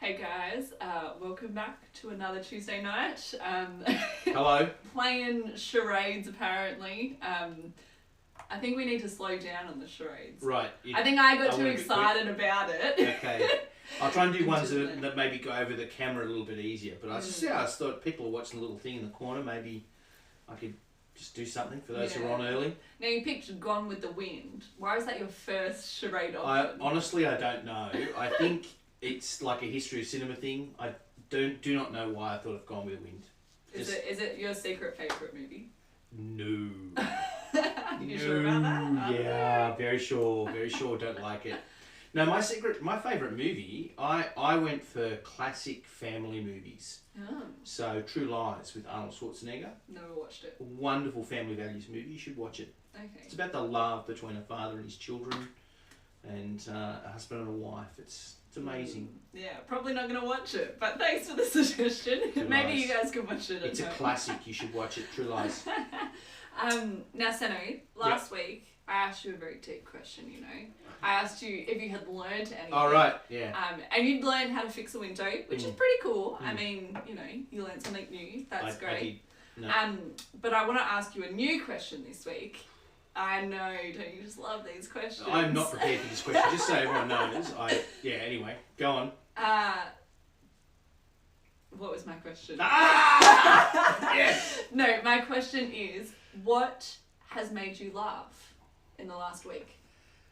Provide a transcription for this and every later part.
Hey guys, welcome back to another Tuesday night. Hello. Playing charades apparently. I think we need to slow down on the charades. Right. I think I got I too went a bit excited about it. Okay. I'll try and do ones Continue. that maybe go over the camera a little bit easier. But I just thought people are watching the little thing in the corner. Maybe I could just do something for those who are on early. Now you picked Gone with the Wind. Why was that your first charade I option? honestly I don't know. I think it's like a history of cinema thing. I do not know why I thought of Gone with the Wind. Is it your secret favourite movie? No. You sure about that? Yeah, very sure. Very sure. Don't like it. No, my favourite movie. I went for classic family movies. Oh, So True Lies with Arnold Schwarzenegger. never watched it. Wonderful family values movie. You should watch it. Okay. It's about the love between a father and his children, and a husband and a wife. It's amazing. Yeah, probably not going to watch it, but thanks for the suggestion. True Maybe Lies. you guys can watch it at It's a home. classic. You should watch it. True Lies. Now, Seno, last week I asked you a very deep question, you know. I asked you if you had learned anything. All right. Yeah. And you'd learned how to fix a window, which is pretty cool. I mean, you know, you learned something new. That's I great. did. No. But I want to ask you a new question this week. I know, don't you just love these questions? I'm not prepared for this question. Just so everyone knows. Anyway, go on. What was my question? Yes. No, my question is, what has made you laugh in the last week?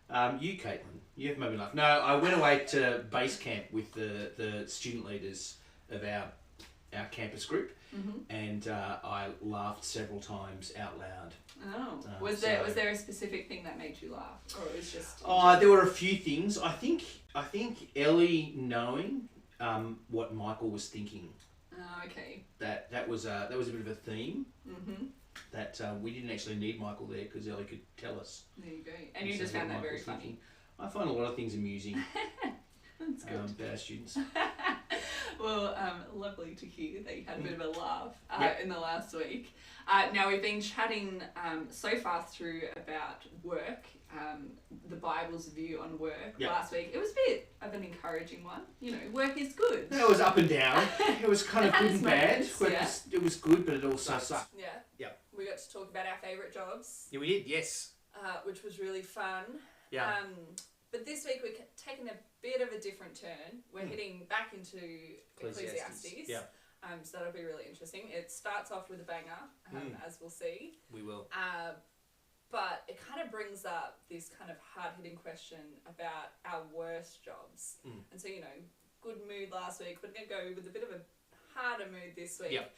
You, Caitlin, you have made me laugh. No, I went away to base camp with the student leaders of our campus group, and I laughed several times out loud. Oh, was there a specific thing that made you laugh, or it was just? There were a few things. I think Ellie knowing what Michael was thinking. Oh, okay. That was a bit of a theme. Mhm. That we didn't actually need Michael there because Ellie could tell us. There you go. And you just found that very funny. I find a lot of things amusing That's good. about our students. Well, lovely to hear that you had a bit of a laugh Yep. in the last week. Now we've been chatting so far through about work, the Bible's view on work. Yep. Last week it was a bit of an encouraging one. You know, work is good. It was up and down. It was kind of It good has and bad. moments, Work yeah. it was good, but it also sucked. Yeah. Yep. We got to talk about our favourite jobs, Yeah, we did. Yes. which was really fun. Yeah. But this week we're taking a bit of a different turn. We're heading back into Ecclesiastes. Yeah. So that'll be really interesting. It starts off with a banger, as we'll see. We will. But it kind of brings up this kind of hard-hitting question about our worst jobs. And so, you know, good mood last week. We're going to go with a bit of a harder mood this week. Yep.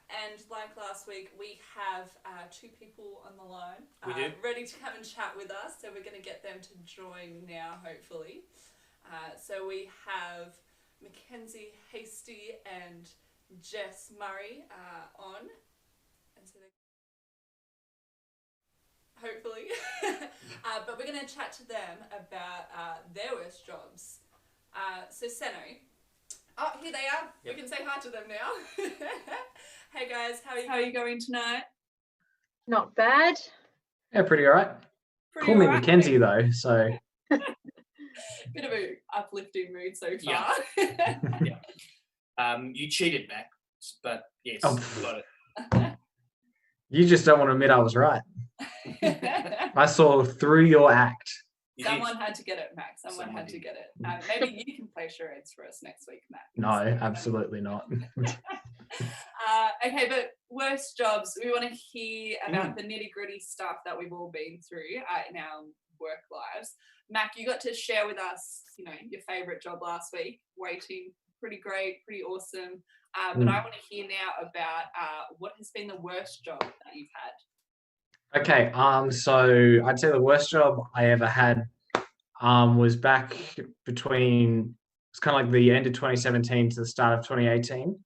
And like last week, we have two people on the line We do. ready to come and chat with us. So we're going to get them to join now, hopefully. So we have Mackenzie Hasty and Jess Murray on. And so they hopefully. But we're going to chat to them about their worst jobs. So Seno. Oh, here they are. Yep. We can say hi to them now. Hey guys, how are you going tonight? Not bad. Yeah, pretty alright. Pretty Call me alright? Mackenzie though, so Bit of a uplifting mood so Yeah. far. You cheated, Max, but yes, Oh. got it. you just don't want to admit I was right. I saw through your act. You did. Someone had to get it, Max. Someone had to did. get it. Maybe you can play charades for us next week, Max. No, absolutely not. Okay, but worst jobs. We want to hear about the nitty gritty stuff that we've all been through in our work lives. Mac, you got to share with us, you know, your favourite job last week. Waiting, pretty great, pretty awesome. But I want to hear now about what has been the worst job that you've had. Okay, so I'd say the worst job I ever had was back between, it's kind of like the end of 2017 to the start of 2018.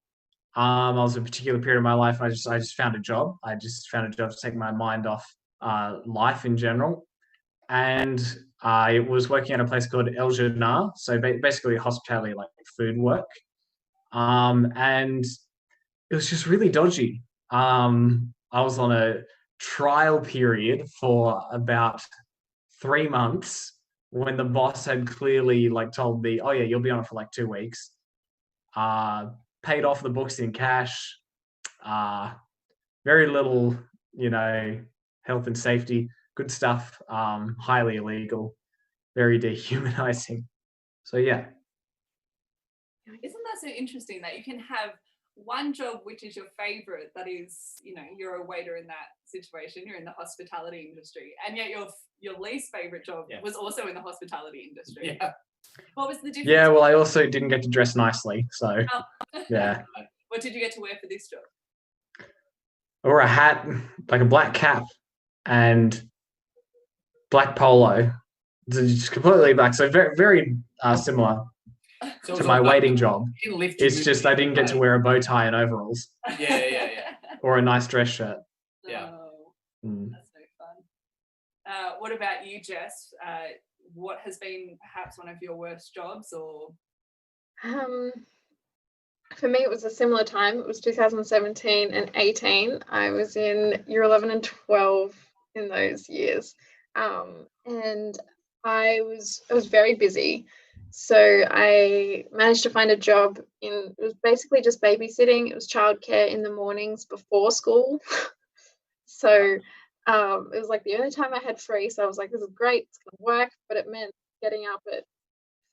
I was a particular period of my life. I just found a job. I just found a job to take my mind off life in general, and I was working at a place called El Jannah, so basically hospitality, like food work, and it was just really dodgy. I was on a trial period for about 3 months when the boss had clearly like told me, oh yeah, you'll be on it for like 2 weeks. paid off the books in cash. Very little, health and safety, good stuff. Highly illegal, very dehumanizing. So yeah. Isn't that so interesting that you can have one job which is your favorite, that is, you're a waiter in that situation, you're in the hospitality industry, and yet your least favorite job was also in the hospitality industry. Yeah. What was the difference? Yeah, well, I also didn't get to dress nicely, so yeah. What did you get to wear for this job? I wore a hat, like a black cap, and black polo. Just completely black, so very, very similar So it to was my all- waiting job. you didn't lift your It's just mood I didn't get to wear a bow tie and overalls Yeah. or a nice dress shirt. Yeah. Oh, Mm. that's so fun. What about you, Jess? What has been perhaps one of your worst jobs, or? For me, it was a similar time. It was 2017 and 18. I was in year 11 and 12 in those years. And I was very busy. So I managed to find a job it was basically just babysitting. It was childcare in the mornings before school. So it was like the only time I had free. So I was like, this is great, it's gonna work, but it meant getting up at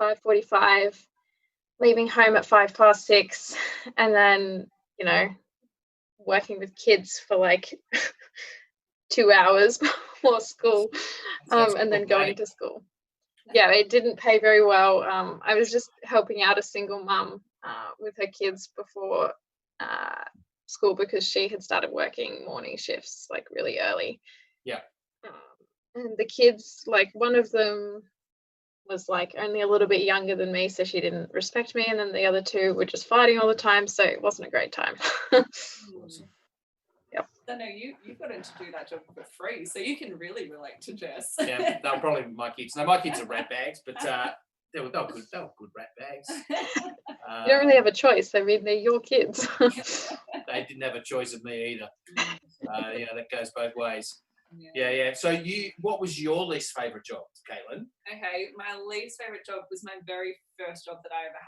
5:45, leaving home at 6:05, and then, working with kids for like 2 hours before school, That's and then good going money. to school. Yeah, it didn't pay very well. I was just helping out a single mum with her kids before school, because she had started working morning shifts like really early. Yeah. And the kids, like one of them was like only a little bit younger than me, so she didn't respect me, and then the other two were just fighting all the time, so it wasn't a great time. Awesome. I know you got to do that job for free, so you can really relate to Jess. Yeah, they were probably my kids. No, my kids are rat bags, but they were good. They were good rat bags. You don't really have a choice. I mean, they're your kids. They didn't have a choice of me either. That goes both ways. Yeah. Yeah. So what was your least favourite job, Caitlin? Okay, my least favourite job was my very first job that I ever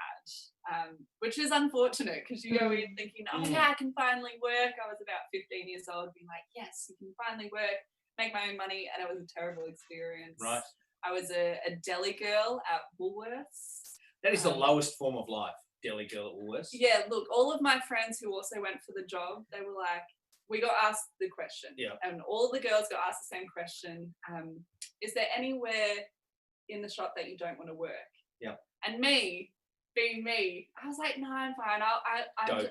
had, which is unfortunate because you go in thinking, oh yeah, I can finally work. I was about 15 years old, being like, yes, you can finally work, make my own money, and it was a terrible experience. Right. I was a deli girl at Woolworths. That is the lowest form of life, deli girl at Woolworths. Yeah, look, all of my friends who also went for the job, they were like, we got asked the question. Yeah. And all the girls got asked the same question. Is there anywhere in the shop that you don't want to work? Yeah. And me, being me, I was like, no, I'm fine.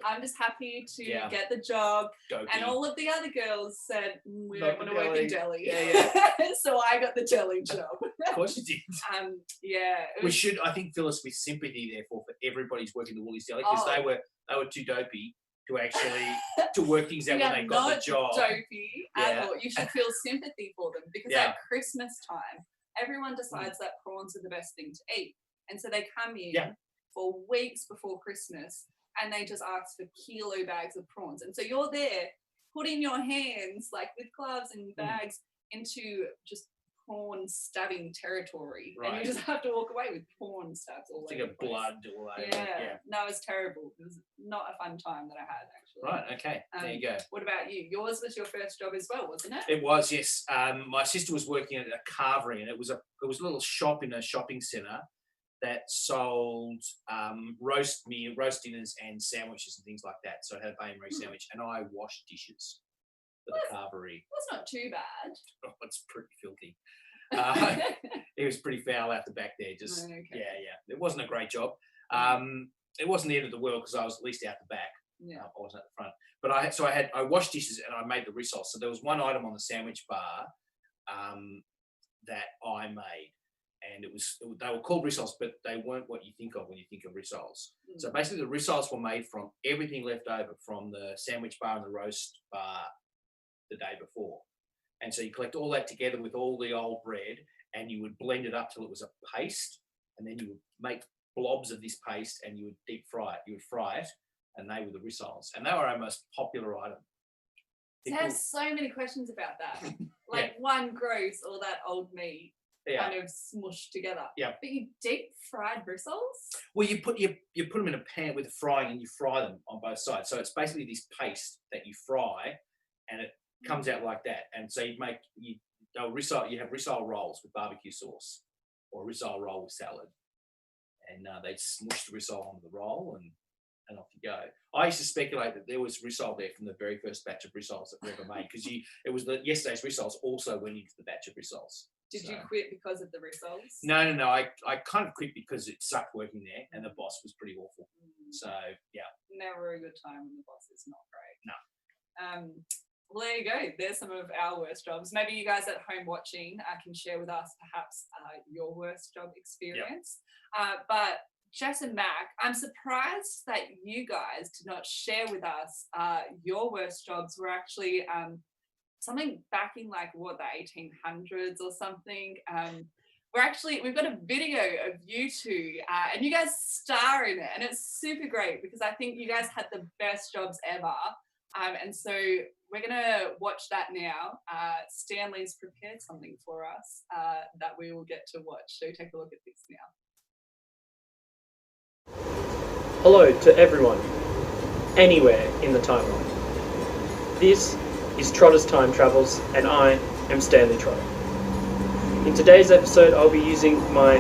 I'm just happy to get the job. Dopey. And all of the other girls said, we Not don't want to the work in deli. deli. Yeah. So I got the deli job. Of course you did. Yeah. It We was- should, I think, fill us with sympathy, therefore, for everybody who's working the Woolies deli, because they were too dopey to actually to work things out We when are they got not the job. dopey at Yeah. all. You should feel sympathy for them because Yeah. at Christmas time, everyone decides that prawns are the best thing to eat. And so they come in Yeah. for weeks before Christmas and they just ask for kilo bags of prawns. And so you're there putting your hands, like with gloves and bags, into just prawn stabbing territory. And Right. you just have to walk away with prawn stabs all It's over like the a place. blood all over. Yeah. No, it was terrible. It was not a fun time that I had, actually. Right, okay. There you go. What about you? Yours was your first job as well, wasn't it? It was, yes. My sister was working at a carvery, and it was a little shop in a shopping centre that sold roast dinners and sandwiches and things like that. So I had a Bain Marie sandwich, and I washed dishes for the carvery. That's not too bad. Oh, it's pretty filthy. It was pretty foul out the back there. Just Okay. yeah. It wasn't a great job. It wasn't the end of the world because I was at least out the back. Yeah. I wasn't at the front. But I washed dishes and I made the rissoles. So there was one item on the sandwich bar that I made, and they were called rissoles, but they weren't what you think of when you think of rissoles. So basically, the rissoles were made from everything left over from the sandwich bar and the roast bar the day before. And so you collect all that together with all the old bread, and you would blend it up till it was a paste, and then you would make blobs of this paste, and you would deep fry it. You would fry it, and they were the rissoles, and they were our most popular item. I have so many questions about that. Like one, gross, or that old meat. Yeah. kind of smushed together. Yeah. But you deep fried bristles? Well, you put them in a pan with a frying, and you fry them on both sides. So it's basically this paste that you fry, and it comes out like that. And so you have risole rolls with barbecue sauce, or a risole roll with salad, and they smush the risole onto the roll, and off you go. I used to speculate that there was risole there from the very first batch of risoles that we ever made, because yesterday's risoles also went into the batch of risoles. Did you quit because of the risoles? No. I kind of quit because it sucked working there, and the boss was pretty awful. So yeah, Never a good time when the boss is not great. No. Well, there you go. There's some of our worst jobs. Maybe you guys at home watching can share with us perhaps your worst job experience. But Jess and Mac, I'm surprised that you guys did not share with us your worst jobs were actually something back in like the 1800s or something. We've got a video of you two and you guys star in it, and it's super great because I think you guys had the best jobs ever. And so we're gonna watch that now. Stanley's prepared something for us that we will get to watch. So take a look at this now. Hello to everyone, anywhere in the timeline. This is Trotter's Time Travels, and I am Stanley Trotter. In today's episode, I'll be using my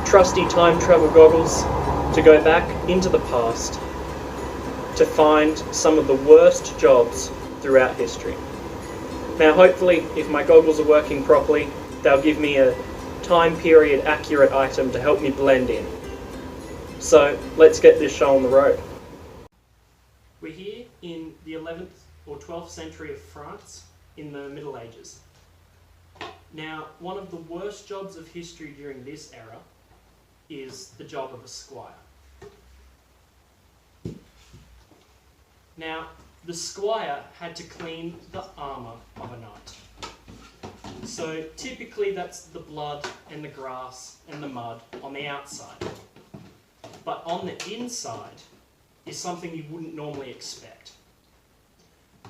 trusty time travel goggles to go back into the past to find some of the worst jobs throughout history. Now, hopefully, if my goggles are working properly, they'll give me a time period accurate item to help me blend in. So let's get this show on the road. We're here in the 11th or 12th century of France in the Middle Ages. Now, one of the worst jobs of history during this era is the job of a squire. Now, the squire had to clean the armour of a knight. So typically that's the blood and the grass and the mud on the outside. But on the inside is something you wouldn't normally expect.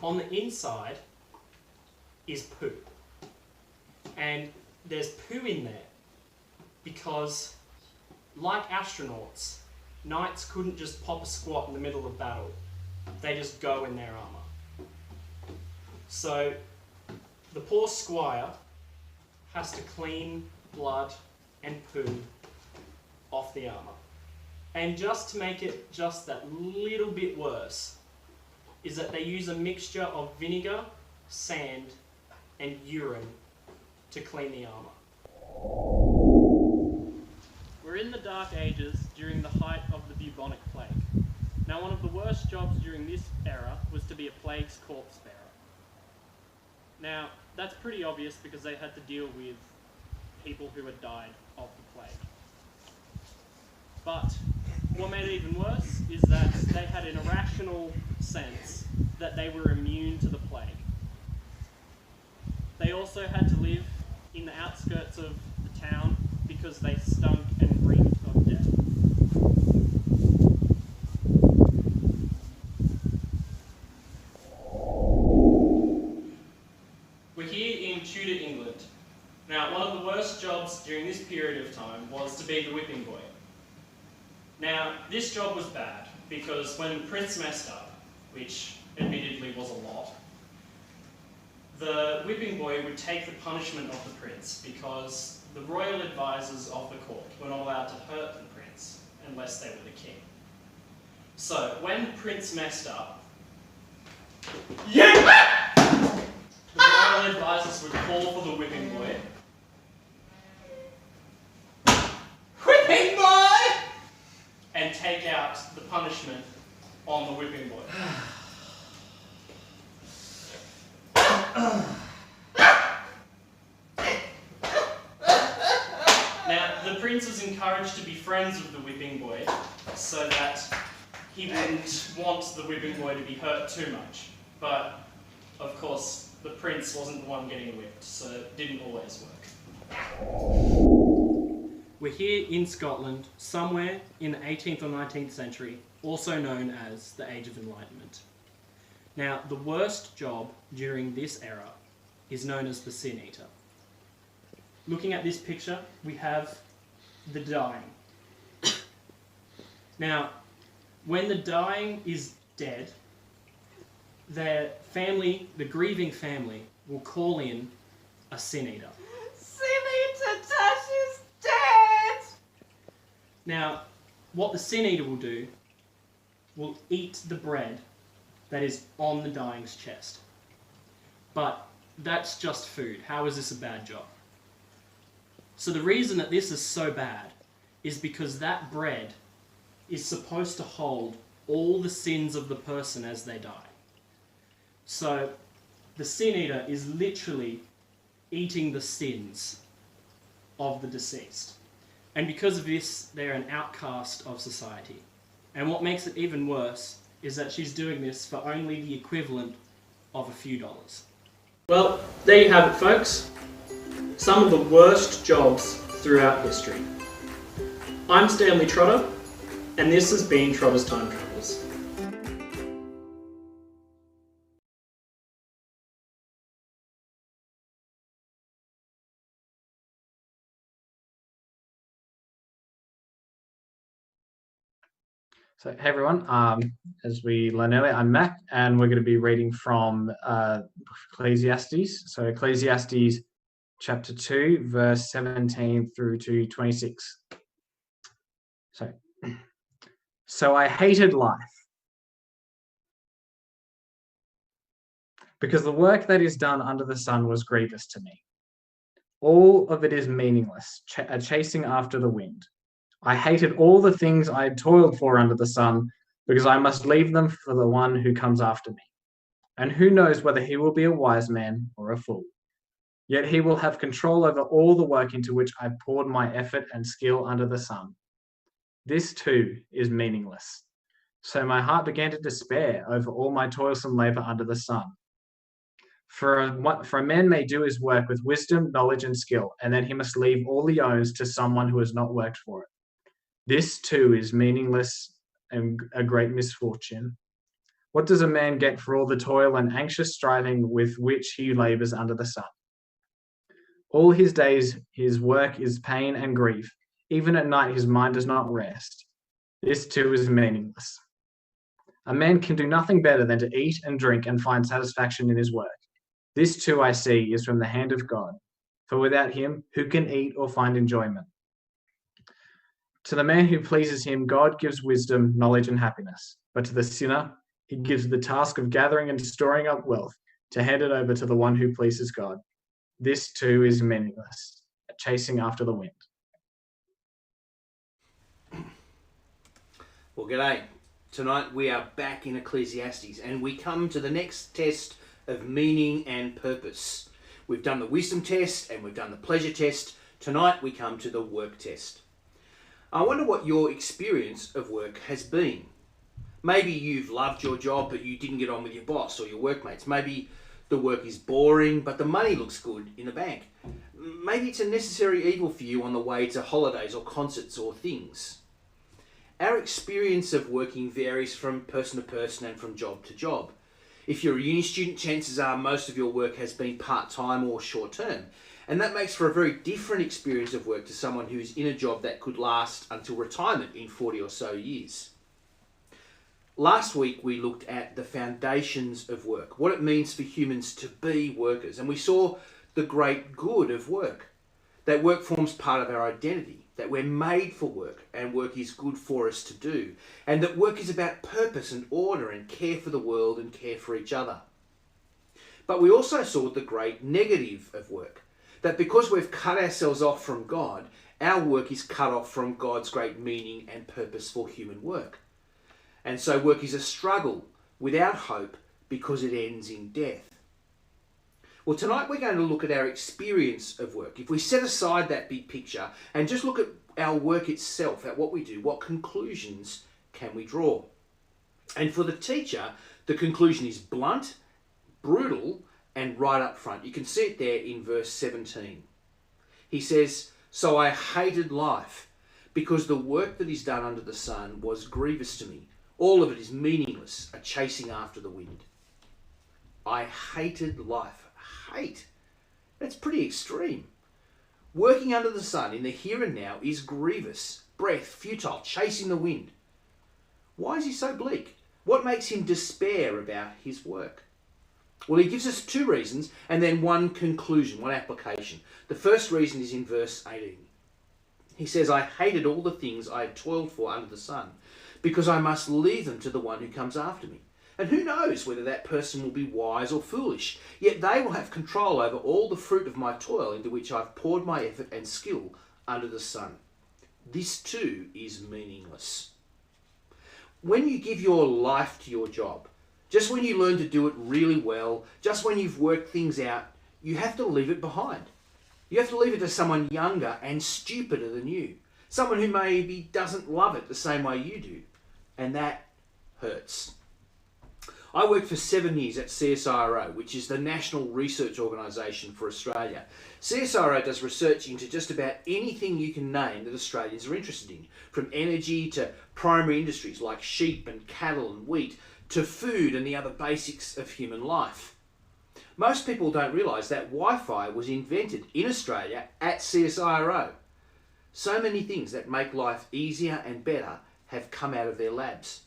On the inside is poo. And there's poo in there because, like astronauts, knights couldn't just pop a squat in the middle of battle. They just go in their armour. So the poor squire has to clean blood and poo off the armour. And just to make it just that little bit worse, is that they use a mixture of vinegar, sand, and urine to clean the armour. We're in the Dark Ages during the height of the bubonic plague. Now, one of the worst jobs during this era was to be a plague's corpse bearer. Now, that's pretty obvious because they had to deal with people who had died of the plague. But what made it even worse is that they had an irrational sense that they were immune to the plague. They also had to live in the outskirts of the town because they stunk and reeked of death. We're here in Tudor England. Now, one of the worst jobs during this period of time was to be the whipping boy. Now, this job was bad because when Prince messed up, which admittedly was a lot, the whipping boy would take the punishment of the prince because the royal advisors of the court were not allowed to hurt the prince unless they were the king. So, when the prince messed up, the royal advisors would call for the whipping boy. Whipping boy! And take out the punishment on the whipping boy. Now, the prince was encouraged to be friends with the whipping boy so that he wouldn't want the whipping boy to be hurt too much. But, of course, the prince wasn't the one getting whipped, so it didn't always work. We're here in Scotland, somewhere in the 18th or 19th century, also known as the Age of Enlightenment. Now, the worst job during this era is known as the Sin Eater. looking at this picture, we have the dying. Now, when the dying is dead, their family, the grieving family, will call in a sin eater. Sin-Eater Tash is dead! Now, what the sin eater will do, will eat the bread that is on the dying's chest. But that's just food. How is this a bad job? So the reason that this is so bad is because that bread is supposed to hold all the sins of the person as they die. So the sin eater is literally eating the sins of the deceased. And because of this, they're an outcast of society. And what makes it even worse is that she's doing this for only the equivalent of a few dollars. Well, there you have it, folks. Some of the worst jobs throughout history. I'm Stanley Trotter, and this has been Trotter's Time Travels. So, hey everyone, as we learned earlier, I'm Mac, and we're going to be reading from Ecclesiastes. So, Ecclesiastes chapter 2, verse 17 through to 26. So I hated life, because the work that is done under the sun was grievous to me. All of it is meaningless, chasing after the wind. I hated all the things I had toiled for under the sun, because I must leave them for the one who comes after me. And who knows whether he will be a wise man or a fool. Yet he will have control over all the work into which I poured my effort and skill under the sun. This too is meaningless. So my heart began to despair over all my toilsome labor under the sun. For a man may do his work with wisdom, knowledge, and skill, and then he must leave all he owns to someone who has not worked for it. This too is meaningless and a great misfortune. What does a man get for all the toil and anxious striving with which he labors under the sun? All his days his work is pain and grief. Even at night his mind does not rest. This too is meaningless. A man can do nothing better than to eat and drink and find satisfaction in his work. This too I see is from the hand of God. For without him, who can eat or find enjoyment? To the man who pleases him, God gives wisdom, knowledge, and happiness. But to the sinner, he gives the task of gathering and storing up wealth to hand it over to the one who pleases God. This too is meaningless, chasing after the wind. Well, g'day. Tonight we are back in Ecclesiastes and we come to the next test of meaning and purpose. We've done the wisdom test and we've done the pleasure test. Tonight we come to the work test. I wonder what your experience of work has been. Maybe you've loved your job but you didn't get on with your boss or your workmates. Maybe the work is boring but the money looks good in the bank. Maybe it's a necessary evil for you on the way to holidays or concerts or things. Our experience of working varies from person to person and from job to job. If you're a uni student, chances are most of your work has been part-time or short-term. And that makes for a very different experience of work to someone who's in a job that could last until retirement in 40 or so years. Last week we looked at the foundations of work, what it means for humans to be workers. And we saw the great good of work, that work forms part of our identity, that we're made for work and work is good for us to do, and that work is about purpose and order and care for the world and care for each other. But we also saw the great negative of work, that because we've cut ourselves off from God, our work is cut off from God's great meaning and purpose for human work. And so work is a struggle without hope because it ends in death. Well, tonight we're going to look at our experience of work. If we set aside that big picture and just look at our work itself, at what we do, what conclusions can we draw? And for the teacher, the conclusion is blunt, brutal, and right up front. You can see it there in verse 17. He says, "So I hated life, because the work that is done under the sun was grievous to me. All of it is meaningless, a chasing after the wind." I hated life. Hate. That's pretty extreme. Working under the sun in the here and now is grievous, breath, futile, chasing the wind. Why is he so bleak? What makes him despair about his work? Well, he gives us two reasons and then one conclusion, one application. The first reason is in verse 18. He says, I hated all the things I had toiled for under the sun, because I must leave them to the one who comes after me. And who knows whether that person will be wise or foolish, yet they will have control over all the fruit of my toil into which I've poured my effort and skill under the sun. This too is meaningless. When you give your life to your job, just when you learn to do it really well, just when you've worked things out, you have to leave it behind. You have to leave it to someone younger and stupider than you. Someone who maybe doesn't love it the same way you do. And that hurts. I worked for 7 years at CSIRO, which is the National Research Organisation for Australia. CSIRO does research into just about anything you can name that Australians are interested in, from energy to primary industries like sheep and cattle and wheat, to food and the other basics of human life. Most people don't realise that Wi-Fi was invented in Australia at CSIRO. So many things that make life easier and better have come out of their labs.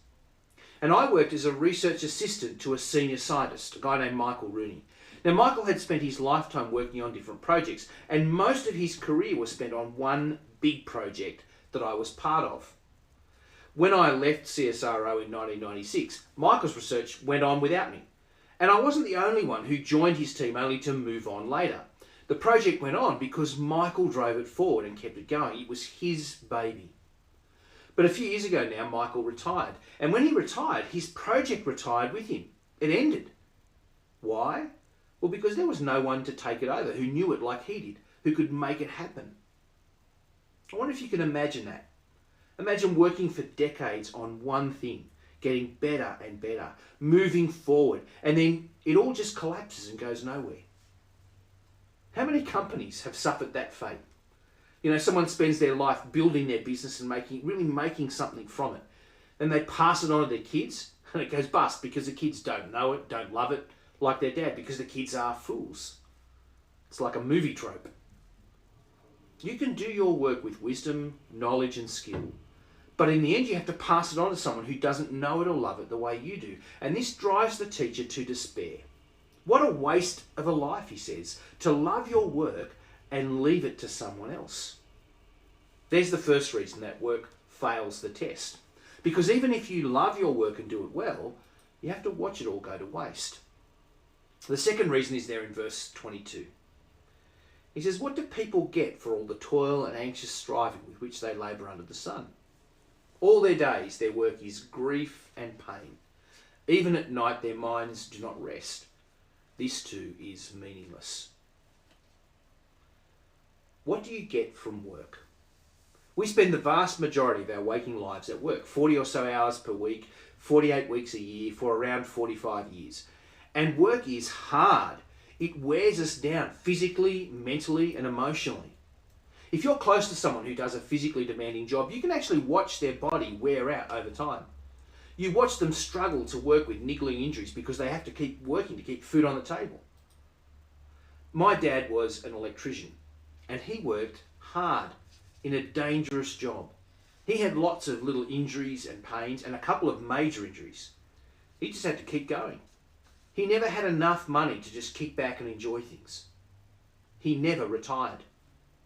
And I worked as a research assistant to a senior scientist, a guy named Michael Rooney. Now, Michael had spent his lifetime working on different projects, and most of his career was spent on one big project that I was part of. When I left CSIRO in 1996, Michael's research went on without me. And I wasn't the only one who joined his team only to move on later. The project went on because Michael drove it forward and kept it going. It was his baby. But a few years ago now, Michael retired. And when he retired, his project retired with him. It ended. Why? Well, because there was no one to take it over who knew it like he did, who could make it happen. I wonder if you can imagine that. Imagine working for decades on one thing, getting better and better, moving forward, and then it all just collapses and goes nowhere. How many companies have suffered that fate? You know, someone spends their life building their business and really making something from it. Then they pass it on to their kids and it goes bust because the kids don't know it, don't love it like their dad, because the kids are fools. It's like a movie trope. You can do your work with wisdom, knowledge and skill. But in the end, you have to pass it on to someone who doesn't know it or love it the way you do. And this drives the teacher to despair. What a waste of a life, he says, to love your work and leave it to someone else. There's the first reason that work fails the test. Because even if you love your work and do it well, you have to watch it all go to waste. The second reason is there in verse 22. He says, what do people get for all the toil and anxious striving with which they labour under the sun? All their days their work is grief and pain. Even at night their minds do not rest. This too is meaningless. What do you get from work? We spend the vast majority of our waking lives at work, 40 or so hours per week, 48 weeks a year for around 45 years. And work is hard. It wears us down physically, mentally and emotionally. If you're close to someone who does a physically demanding job, you can actually watch their body wear out over time. You watch them struggle to work with niggling injuries because they have to keep working to keep food on the table. My dad was an electrician and he worked hard in a dangerous job. He had lots of little injuries and pains and a couple of major injuries. He just had to keep going. He never had enough money to just kick back and enjoy things. He never retired.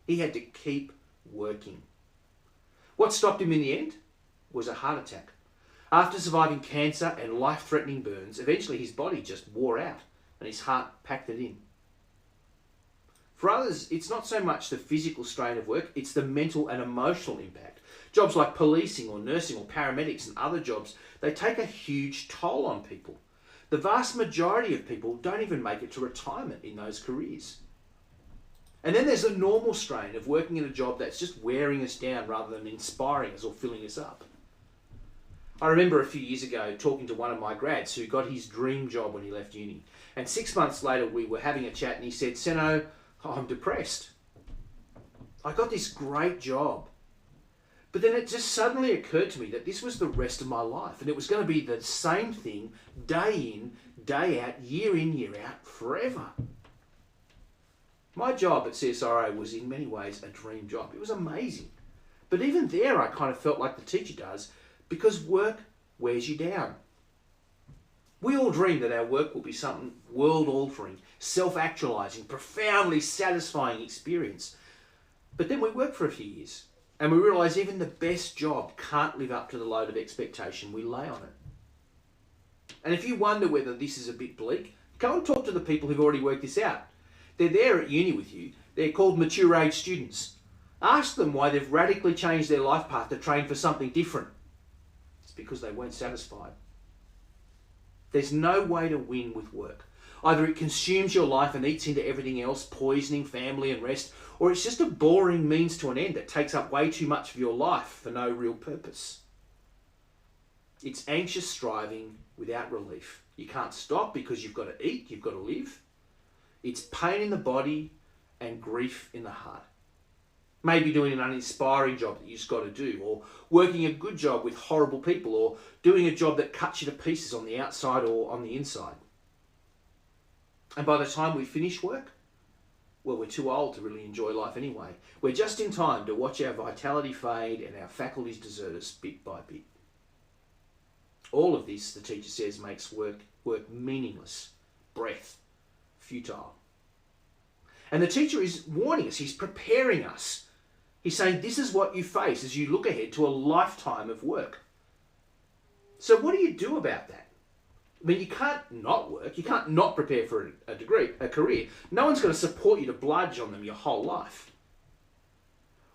He had to keep working. What stopped him in the end was a heart attack. After surviving cancer and life-threatening burns, eventually his body just wore out and his heart packed it in. For others, it's not so much the physical strain of work, it's the mental and emotional impact. Jobs like policing or nursing or paramedics and other jobs, they take a huge toll on people. The vast majority of people don't even make it to retirement in those careers. And then there's the normal strain of working in a job that's just wearing us down rather than inspiring us or filling us up. I remember a few years ago talking to one of my grads who got his dream job when he left uni. And 6 months later we were having a chat and he said, Seno, I'm depressed. I got this great job. But then it just suddenly occurred to me that this was the rest of my life and it was going to be the same thing day in, day out, year in, year out, forever. My job at CSIRO was in many ways a dream job. It was amazing. But even there, I kind of felt like the teacher does, because work wears you down. We all dream that our work will be something world-altering, self-actualizing, profoundly satisfying experience. But then we work for a few years, and we realise even the best job can't live up to the load of expectation we lay on it. And if you wonder whether this is a bit bleak, go and talk to the people who've already worked this out. They're there at uni with you. They're called mature age students. Ask them why they've radically changed their life path to train for something different. It's because they weren't satisfied. There's no way to win with work. Either it consumes your life and eats into everything else, poisoning family and rest, or it's just a boring means to an end that takes up way too much of your life for no real purpose. It's anxious striving without relief. You can't stop because you've got to eat, you've got to live. It's pain in the body and grief in the heart. Maybe doing an uninspiring job that you just got to do, or working a good job with horrible people, or doing a job that cuts you to pieces on the outside or on the inside. And by the time we finish work, well, we're too old to really enjoy life anyway. We're just in time to watch our vitality fade and our faculties desert us bit by bit. All of this, the teacher says, makes work meaningless, breath, futile. And the teacher is warning us, he's preparing us. He's saying this is what you face as you look ahead to a lifetime of work. So what do you do about that? I mean, you can't not work. You can't not prepare for a career. No one's going to support you to bludge on them your whole life.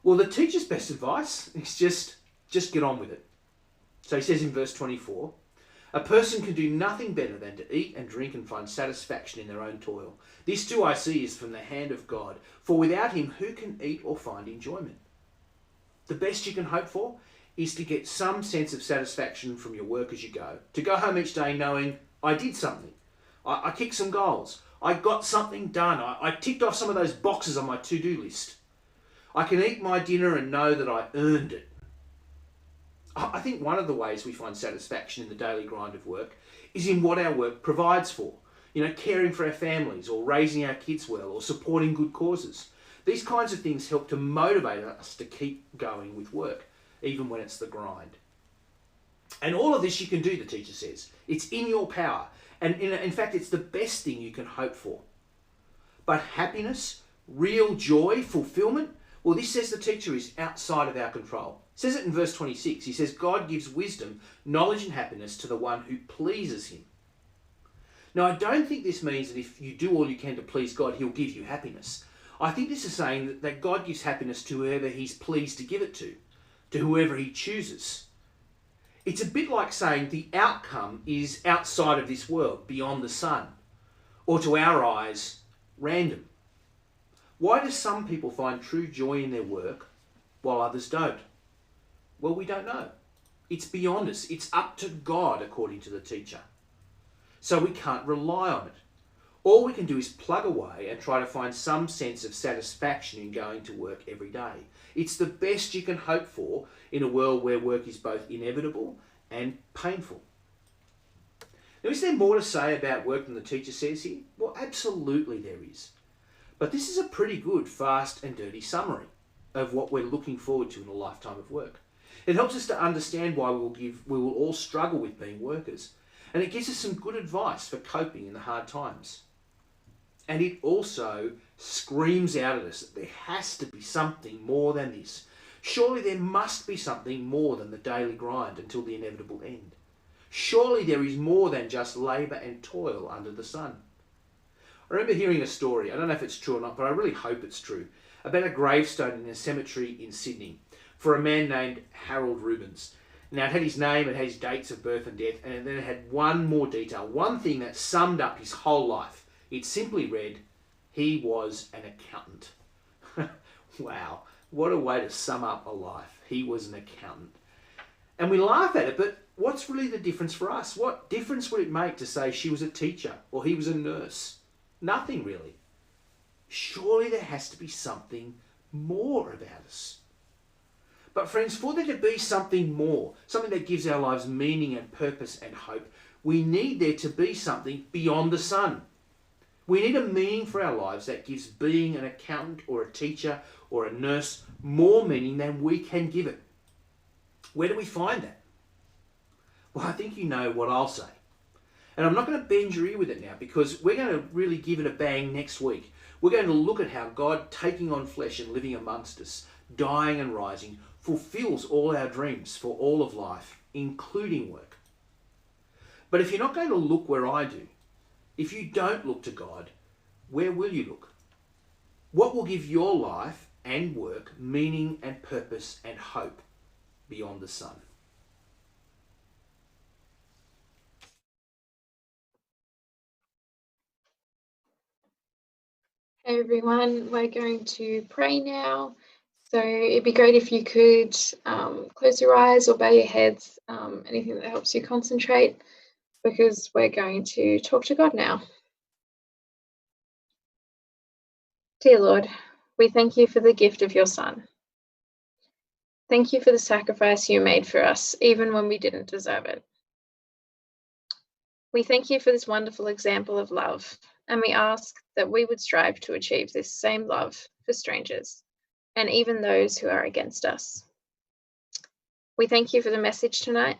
Well, the teacher's best advice is just get on with it. So he says in verse 24, a person can do nothing better than to eat and drink and find satisfaction in their own toil. This too I see is from the hand of God, for without him who can eat or find enjoyment? The best you can hope for is to get some sense of satisfaction from your work as you go. To go home each day knowing, I did something. I kicked some goals. I got something done. I ticked off some of those boxes on my to-do list. I can eat my dinner and know that I earned it. I think one of the ways we find satisfaction in the daily grind of work is in what our work provides for. You know, caring for our families, or raising our kids well, or supporting good causes. These kinds of things help to motivate us to keep going with work, even when it's the grind. And all of this you can do, the teacher says. It's in your power. And in fact, it's the best thing you can hope for. But happiness, real joy, fulfillment, well, this, says the teacher, is outside of our control. It says it in verse 26. He says, God gives wisdom, knowledge and happiness to the one who pleases him. Now, I don't think this means that if you do all you can to please God, he'll give you happiness. I think this is saying that God gives happiness to whoever he's pleased to give it to whoever he chooses. It's a bit like saying the outcome is outside of this world, beyond the sun, or to our eyes, random. Why do some people find true joy in their work while others don't? Well, we don't know. It's beyond us. It's up to God, according to the teacher. So we can't rely on it. All we can do is plug away and try to find some sense of satisfaction in going to work every day. It's the best you can hope for in a world where work is both inevitable and painful. Now, is there more to say about work than the teacher says here? Well, absolutely there is. But this is a pretty good, fast and dirty summary of what we're looking forward to in a lifetime of work. It helps us to understand why we will all struggle with being workers. And it gives us some good advice for coping in the hard times. And it also screams out at us that there has to be something more than this. Surely there must be something more than the daily grind until the inevitable end. Surely there is more than just labour and toil under the sun. I remember hearing a story, I don't know if it's true or not, but I really hope it's true, about a gravestone in a cemetery in Sydney for a man named Harold Rubens. Now, it had his name, it had his dates of birth and death, and then it had one more detail, one thing that summed up his whole life. It simply read, he was an accountant. Wow, what a way to sum up a life. He was an accountant. And we laugh at it, but what's really the difference for us? What difference would it make to say she was a teacher or he was a nurse? Nothing really. Surely there has to be something more about us. But friends, for there to be something more, something that gives our lives meaning and purpose and hope, we need there to be something beyond the sun. We need a meaning for our lives that gives being an accountant or a teacher or a nurse more meaning than we can give it. Where do we find that? Well, I think you know what I'll say. And I'm not going to bend your ear with it now, because we're going to really give it a bang next week. We're going to look at how God, taking on flesh and living amongst us, dying and rising, fulfills all our dreams for all of life, including work. But if you're not going to look where I do, if you don't look to God, where will you look? What will give your life and work meaning and purpose and hope beyond the sun? Hey everyone, we're going to pray now. So it'd be great if you could close your eyes or bow your heads, anything that helps you concentrate, because we're going to talk to God now. Dear Lord, we thank you for the gift of your Son. Thank you for the sacrifice you made for us, even when we didn't deserve it. We thank you for this wonderful example of love, and we ask that we would strive to achieve this same love for strangers, and even those who are against us. We thank you for the message tonight.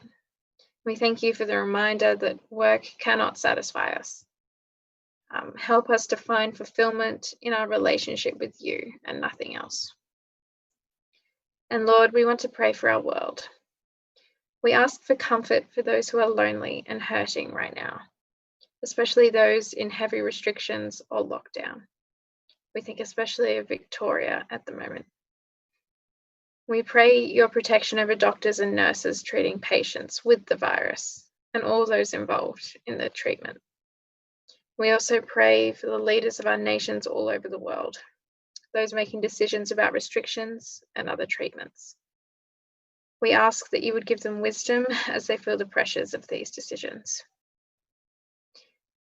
We thank you for the reminder that work cannot satisfy us. Help us to find fulfillment in our relationship with you and nothing else. And Lord, we want to pray for our world. We ask for comfort for those who are lonely and hurting right now, especially those in heavy restrictions or lockdown. We think especially of Victoria at the moment. We pray your protection over doctors and nurses treating patients with the virus and all those involved in the treatment. We also pray for the leaders of our nations all over the world, those making decisions about restrictions and other treatments. We ask that you would give them wisdom as they feel the pressures of these decisions.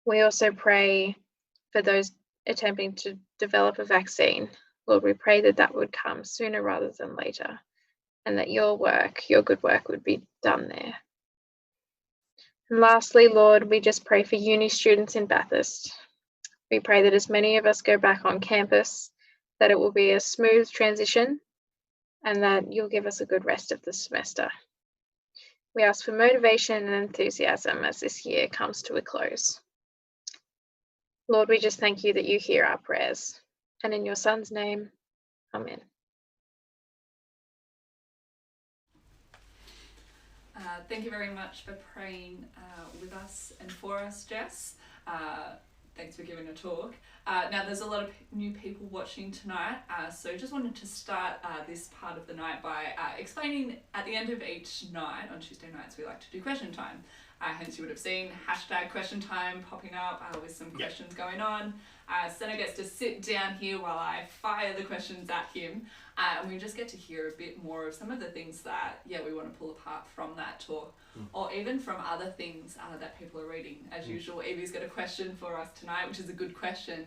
We also pray for those attempting to develop a vaccine. Lord, we pray that that would come sooner rather than later, and that your work, your good work, would be done there. And lastly, Lord, we just pray for uni students in Bathurst. We pray that as many of us go back on campus, that it will be a smooth transition and that you'll give us a good rest of the semester. We ask for motivation and enthusiasm as this year comes to a close. Lord, we just thank you that you hear our prayers. And in your Son's name, amen. Thank you very much for praying with us and for us, Jess. Thanks for giving a talk. Now, there's a lot of new people watching tonight, so just wanted to start this part of the night by explaining at the end of each night, on Tuesday nights, we like to do question time. Hence, you would have seen hashtag question time popping up with some questions going on. Senna gets to sit down here while I fire the questions at him, and we just get to hear a bit more of some of the things that, we want to pull apart from that talk, or even from other things that people are reading. As usual, Evie's got a question for us tonight, which is a good question,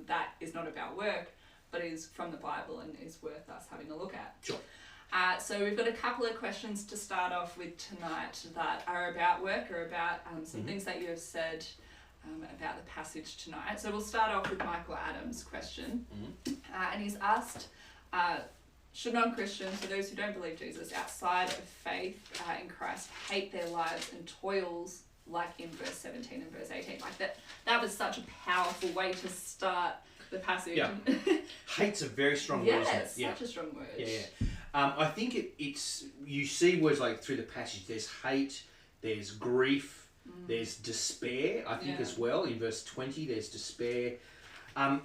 that is not about work, but is from the Bible and is worth us having a look at. Sure. So we've got a couple of questions to start off with tonight that are about work, or about some things that you have said about the passage tonight. So we'll start off with Michael Adams' question. And he's asked, should non-Christians, so those who don't believe Jesus, outside of faith in Christ, hate their lives and toils, like in verse 17 and verse 18? Like that was such a powerful way to start the passage. Yeah. Hate's a very strong word, isn't it? It's such a strong word. Yeah. I think it's, you see words like through the passage, there's hate, there's grief, there's despair, I think as well. In verse 20, there's despair. I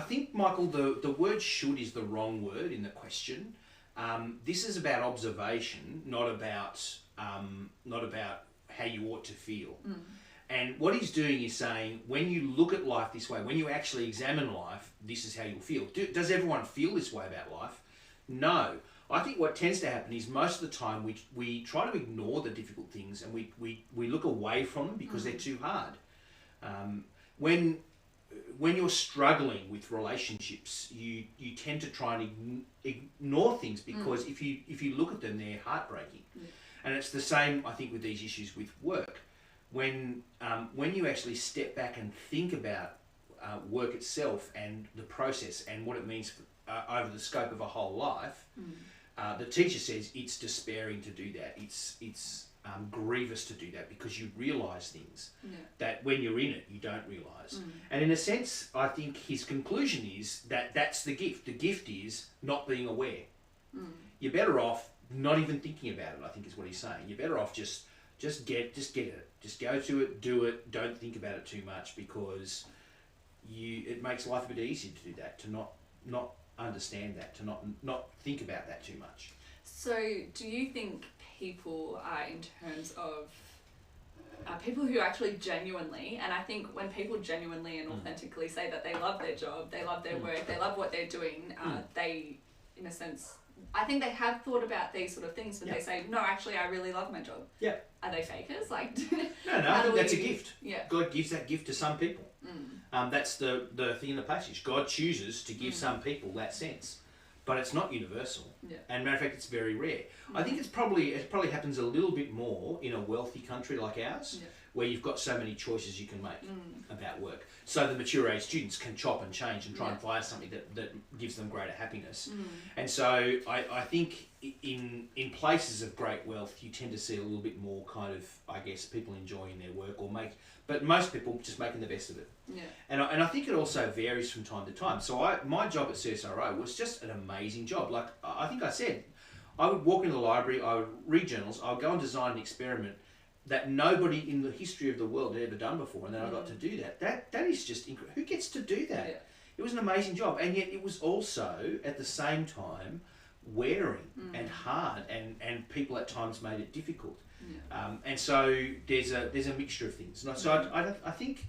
think, Michael, the word should is the wrong word in the question. This is about observation, not about how you ought to feel. And what he's doing is saying, when you look at life this way, when you actually examine life, this is how you'll feel. Does everyone feel this way about life? No. I think what tends to happen is most of the time we try to ignore the difficult things, and we look away from them because they're too hard. When you're struggling with relationships, you tend to try and ignore things because if you look at them, they're heartbreaking. And it's the same, I think, with these issues with work. When you actually step back and think about work itself and the process and what it means over the scope of a whole life, the teacher says it's despairing to do that. It's grievous to do that because you realise things that when you're in it you don't realise. And in a sense, I think his conclusion is that that's the gift. The gift is not being aware. You're better off not even thinking about it, I think is what he's saying. You're better off just get it. Just go to it, do it. Don't think about it too much because it makes life a bit easier to do that, to not understand that, to not think about that too much. So do you think people in terms of people who actually genuinely, and I think when people genuinely and authentically say that they love their job, they love their work, they love what they're doing, they, in a sense, I think they have thought about these sort of things, but they say, no, actually, I really love my job. Yeah. Are they fakers? Like, No, I think that's a gift. Yeah. God gives that gift to some people. That's the thing in the passage. God chooses to give some people that sense, but it's not universal. Yeah. And matter of fact, it's very rare. I think it probably happens a little bit more in a wealthy country like ours, where you've got so many choices you can make about work. So the mature age students can chop and change and try and find something that gives them greater happiness. And so I think in places of great wealth, you tend to see a little bit more kind of, I guess, people enjoying their work but most people just making the best of it. Yeah. And I think it also varies from time to time. So my job at CSIRO was just an amazing job. Like I think I said, I would walk into the library, I would read journals, I would go and design an experiment that nobody in the history of the world had ever done before, and then I got to do that. That is just incredible. Who gets to do that? Yeah. It was an amazing job, and yet it was also at the same time wearing and hard, and people at times made it difficult. And so there's a mixture of things. And so I think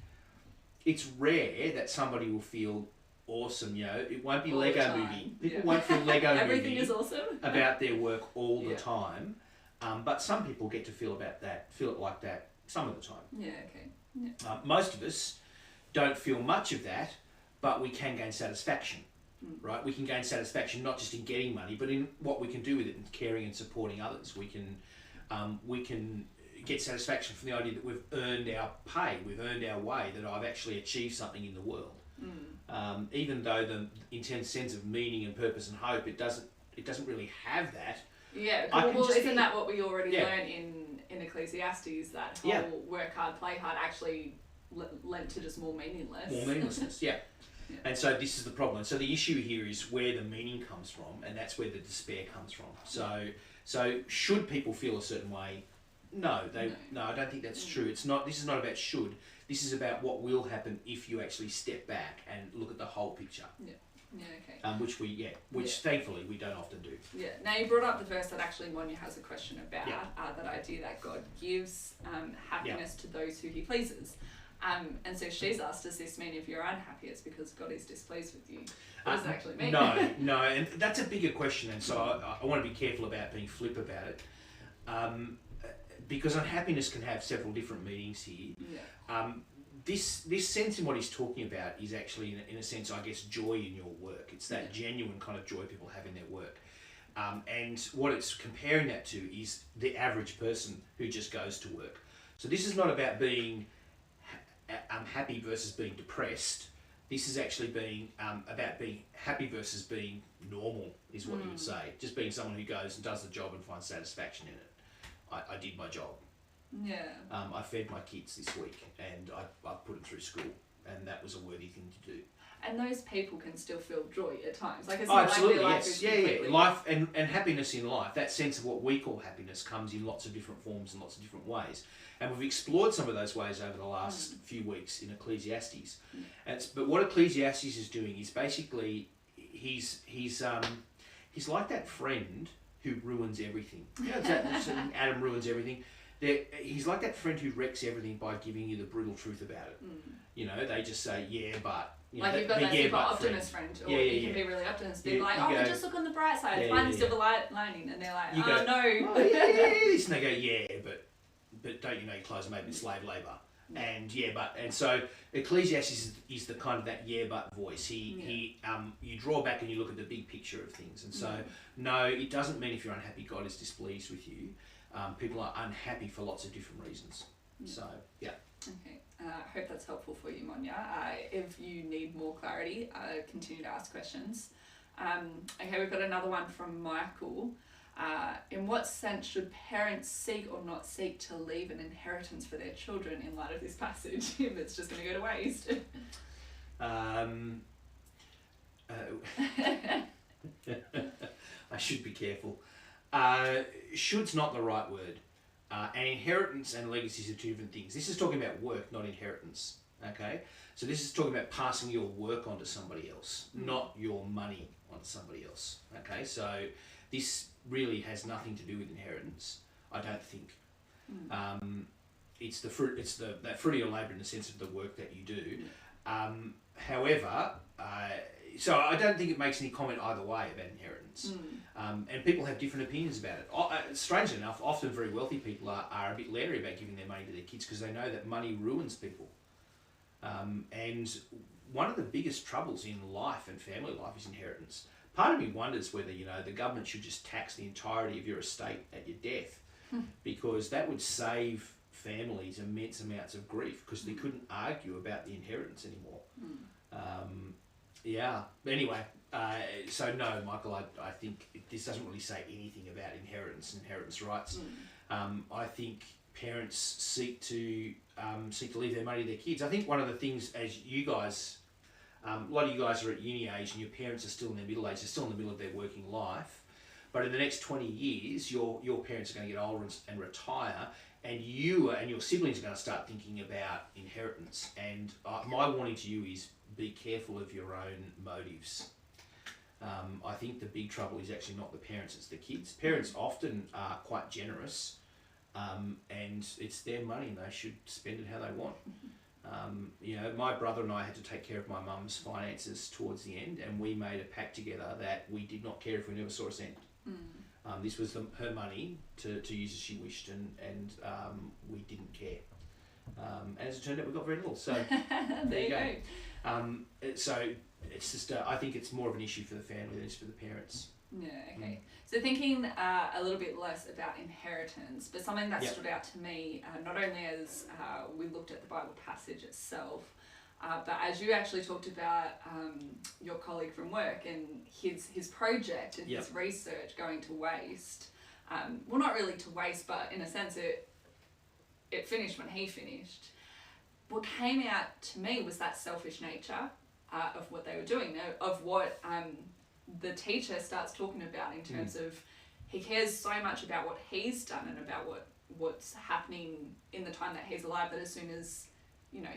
it's rare that somebody will feel awesome. It won't be All the Lego time. movie. People won't feel Lego Everything movie is awesome about their work all the time. But some people get to feel it like that some of the time. Yeah. Okay. Yeah. Most of us don't feel much of that, but we can gain satisfaction, right? We can gain satisfaction not just in getting money, but in what we can do with it, and caring and supporting others. We can get satisfaction from the idea that we've earned our pay, we've earned our way, that I've actually achieved something in the world. Even though the intense sense of meaning and purpose and hope, it doesn't really have that. Yeah, I can well, just isn't think- that what we already learned in Ecclesiastes? That whole work hard, play hard actually lent to just more meaningless. More meaninglessness, yeah. And so this is the problem. So the issue here is where the meaning comes from, and that's where the despair comes from. So should people feel a certain way? No, I don't think that's true. It's not. This is not about should. This is about what will happen if you actually step back and look at the whole picture. Yeah. Yeah. Okay. Which thankfully we don't often do. Yeah. Now you brought up the verse that actually Monia has a question about. That idea that God gives happiness to those who He pleases. And so she's asked, does this mean if you're unhappy, it's because God is displeased with you? What does it actually mean? No, and that's a bigger question, and so I want to be careful about being flip about it, because unhappiness can have several different meanings here. Yeah. This sense in what he's talking about is actually, in a sense, I guess, joy in your work. It's that genuine kind of joy people have in their work. And what it's comparing that to is the average person who just goes to work. So this is not about being happy versus being depressed. This is actually being about being happy versus being normal, is what you would say. Just being someone who goes and does the job and finds satisfaction in it. I did my job. Yeah. I fed my kids this week, and I put them through school, and that was a worthy thing to do. And those people can still feel joy at times. Like it's Oh, not absolutely, like their life is completely... Life and happiness in life, that sense of what we call happiness comes in lots of different forms and lots of different ways. And we've explored some of those ways over the last few weeks in Ecclesiastes. But what Ecclesiastes is doing is basically, he's like that friend who ruins everything. You know, Adam ruins everything. He's like that friend who wrecks everything by giving you the brutal truth about it. You know, they just say, yeah, but... You know, like you've got that super but optimist friend, or Yeah, you can be really optimistic, You like, go- but just look on the bright side, find the silver lining, and they're like, You oh go, no. oh, yeah, and they go, yeah, but don't you know your clothes are made with slave labour? And and so Ecclesiastes is the kind of that but voice. You draw back and you look at the big picture of things. And so no, it doesn't mean if you're unhappy God is displeased with you. People are unhappy for lots of different reasons. So yeah. Okay. Hope that's helpful for you, Monia. If you need more clarity, continue to ask questions. Okay, we've got another one from Michael. In what sense should parents seek or not seek to leave an inheritance for their children in light of this passage if it's just going to go to waste? I should be careful. Should's not the right word. And inheritance and legacies are two different things. This is talking about work, not inheritance. Okay? So this is talking about passing your work on to somebody else, not your money on somebody else. Okay? So this really has nothing to do with inheritance, I don't think. It's the fruit. It's that fruit of your labour in the sense of the work that you do. However, so I don't think it makes any comment either way about inheritance. And people have different opinions about it. Strangely enough, often very wealthy people are a bit leery about giving their money to their kids because they know that money ruins people. And one of the biggest troubles in life and family life is inheritance. Part of me wonders whether, the government should just tax the entirety of your estate at your death, because that would save families immense amounts of grief because they couldn't argue about the inheritance anymore. Anyway, so no, Michael, I think this doesn't really say anything about inheritance rights. I think parents seek to leave their money to their kids. I think one of the things, as you guys, a lot of you guys are at uni age and your parents are still in their middle age, they're still in the middle of their working life, but in the next 20 years, your parents are going to get older and retire, and you and your siblings are going to start thinking about inheritance. And my warning to you is be careful of your own motives. I think the big trouble is actually not the parents, it's the kids. Parents often are quite generous, and it's their money and they should spend it how they want. My brother and I had to take care of my mum's finances towards the end, and we made a pact together that we did not care if we never saw a cent. This was her money to use as she wished, and we didn't care. And as it turned out, we got very little. So there you go. So it's just, I think it's more of an issue for the family than it is for the parents. Yeah, okay. So thinking a little bit less about inheritance, but something that stood out to me, not only as we looked at the Bible passage itself, but as you actually talked about your colleague from work and his project and his research going to waste. Well, not really to waste, but in a sense it finished when he finished. What came out to me was that selfish nature of what they were doing, of what the teacher starts talking about in terms of he cares so much about what he's done and about what's happening in the time that he's alive, that as soon as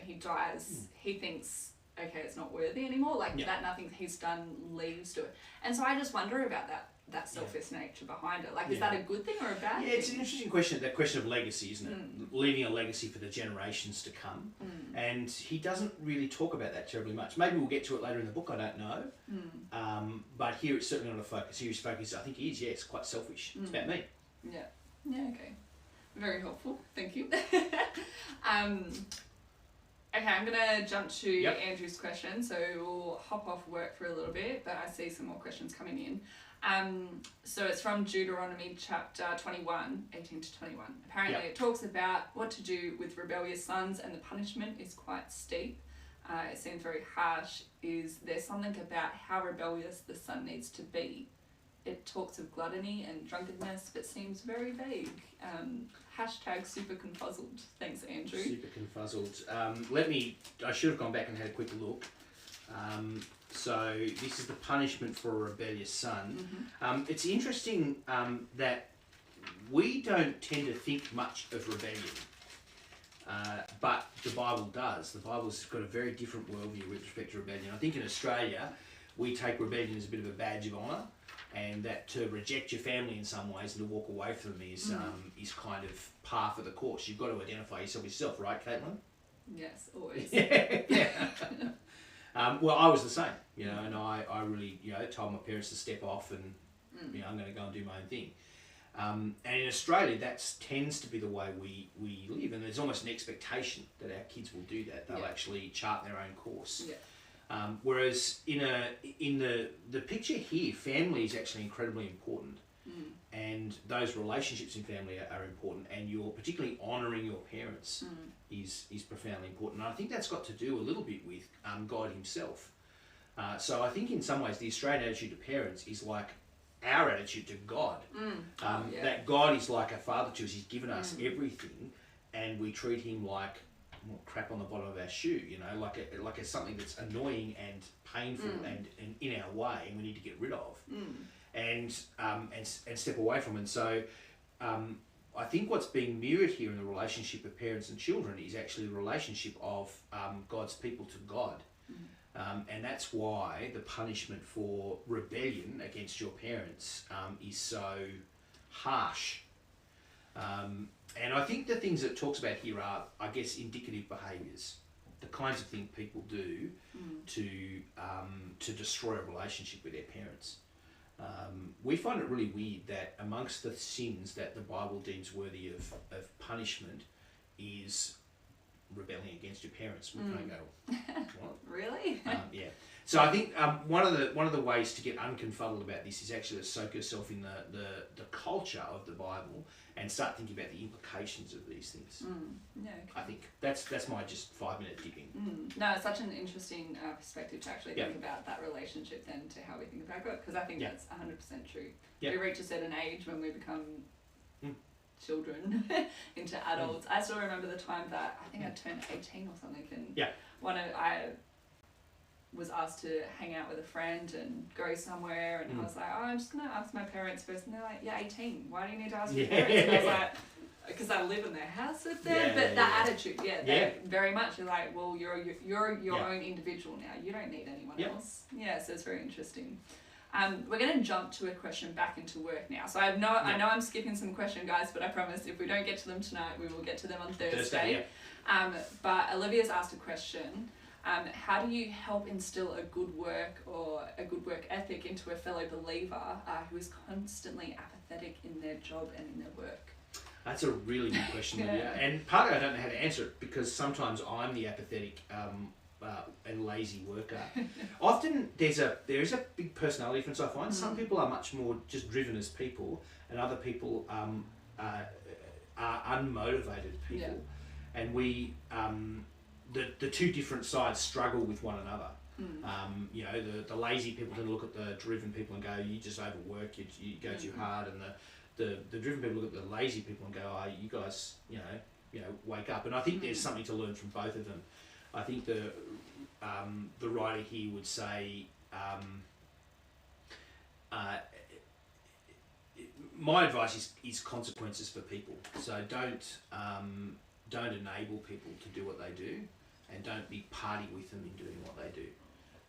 he dies, he thinks, okay, it's not worthy anymore, that nothing he's done leaves to it. And so I just wonder about that selfish nature behind it. Is that a good thing or a bad thing? Yeah, it's an interesting question, that question of legacy, isn't it? Leaving a legacy for the generations to come. And he doesn't really talk about that terribly much. Maybe we'll get to it later in the book, I don't know. But here it's certainly not a focus. Here his focus, I think he is, it's quite selfish. It's about me. Yeah, okay. Very helpful, thank you. Okay, I'm going to jump to Andrew's question, so we'll hop off work for a little bit, but I see some more questions coming in. So it's from Deuteronomy chapter 21, 18 to 21. Apparently it talks about what to do with rebellious sons, and the punishment is quite steep. It seems very harsh. Is there something about how rebellious the son needs to be? It talks of gluttony and drunkenness, but seems very vague. Hashtag super confuzzled. Thanks, Andrew. Super confuzzled. I should have gone back and had a quick look. So this is the punishment for a rebellious son. It's interesting that we don't tend to think much of rebellion, but the Bible does. The Bible's got a very different worldview with respect to rebellion. I think in Australia, we take rebellion as a bit of a badge of honour, and that to reject your family in some ways and to walk away from them is kind of par for the course. You've got to identify yourself, right, Caitlin? Yes, always. Well, I was the same, and I really, told my parents to step off and, I'm going to go and do my own thing. And in Australia, that tends to be the way we live, and there's almost an expectation that our kids will do that. They'll actually chart their own course. Whereas in the picture here, family is actually incredibly important. and those relationships in family are important, and you're particularly honouring your parents is profoundly important. And I think that's got to do a little bit with God himself. So I think in some ways the Australian attitude to parents is like our attitude to God. That God is like a father to us. He's given us everything, and we treat him like crap on the bottom of our shoe, you know, like a something that's annoying and painful and in our way, and we need to get rid of, and step away from. And so I think what's being mirrored here in the relationship of parents and children is actually the relationship of God's people to God. And that's why the punishment for rebellion against your parents is so harsh. And I think the things that it talks about here are, I guess, indicative behaviours, the kinds of things people do to destroy a relationship with their parents. We find it really weird that amongst the sins that the Bible deems worthy of punishment is rebelling against your parents. We kind of go, what? Really? Yeah. So I think one of the ways to get unconfuddled about this is actually to soak yourself in the culture of the Bible and start thinking about the implications of these things. Yeah, okay. I think that's my just 5-minute digging. No, it's such an interesting perspective to actually think about that relationship then to how we think about God, because I think that's 100% true. We reach a certain age when we become children into adults. I still remember the time that I think I turned 18 or something, and I was asked to hang out with a friend and go somewhere, and I was like, oh, I'm just going to ask my parents first, and they're like, you're 18, why do you need to ask your parents? And I was like, because I live in their house with them, but that attitude, they very much are like, well, you're your own individual now, you don't need anyone else. So it's very interesting. We're going to jump to a question back into work now. So I know I'm skipping some questions, guys, but I promise if we don't get to them tonight, we will get to them on Thursday. But Olivia's asked a question. How do you help instill a good work or a good work ethic into a fellow believer who is constantly apathetic in their job and in their work? That's a really good question, Lydia. And partly I don't know how to answer it because sometimes I'm the apathetic and lazy worker. Often there is a big personality difference, I find. Some people are much more just driven as people, and other people are unmotivated people. And we the two different sides struggle with one another. You know, the lazy people tend to look at the driven people and go, you just overwork, you go too hard, and the driven people look at the lazy people and go, oh, you guys, you know, wake up. And I think there's something to learn from both of them. I think the writer here would say, my advice is consequences for people. So don't enable people to do what they do, and don't be party with them in doing what they do.